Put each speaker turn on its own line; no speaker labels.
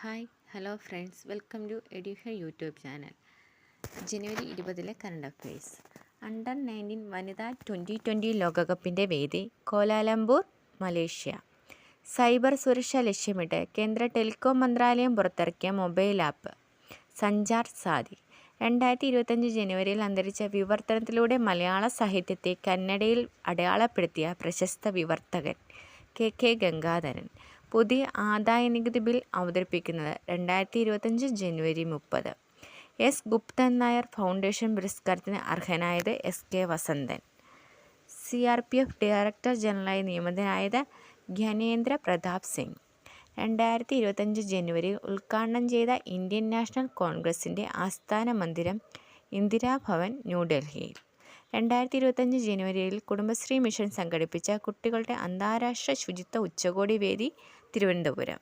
Hi hello friends, welcome to എഡ്യൂഹ YouTube channel. January 20 current affairs. Under 19 വനിതാ 2020 ലോകകപ്പിൻ്റെ വേദി Kuala Lumpur, Malaysia. Cyber സുരക്ഷ ലക്ഷ്യമിട്ട് കേന്ദ്ര ടെലികോം മന്ത്രാലയം പുറത്തിറക്കിയ മൊബൈൽ ആപ്പ് സഞ്ചാർ സാഥി. 2025 ജനുവരിയിൽ അന്തരിച്ച വിവർത്തനത്തിലൂടെ മലയാള സാഹിത്യത്തെ കന്നഡയിൽ അടയാളപ്പെടുത്തിയ പ്രശസ്ത വിവർത്തകൻ കെ ഗംഗാധരൻ. പുതിയ ആദായനികുതി ബിൽ അവതരിപ്പിക്കുന്നത് 2025 ജനുവരി 30. എസ് ഗുപ്തൻ നായർ ഫൗണ്ടേഷൻ പുരസ്കാരത്തിന് അർഹനായത് കെ വസന്തൻ. CRPF ഡയറക്ടർ ജനറലായി നിയമിതനായത് ജ്ഞാനേന്ദ്ര പ്രതാപ് സിംഗ്. 2025 ജനുവരിയിൽ ഉദ്ഘാടനം ചെയ്ത ഇന്ത്യൻ നാഷണൽ കോൺഗ്രസിൻ്റെ ആസ്ഥാന മന്ദിരം ഇന്ദിരാഭവൻ, ന്യൂഡൽഹിയിൽ. 2025 ജനുവരിയിൽ കുടുംബശ്രീ മിഷൻ സംഘടിപ്പിച്ച കുട്ടികളുടെ അന്താരാഷ്ട്ര ശുചിത്വ ഉച്ചകോടി വേദി തിരുവനന്തപുരം.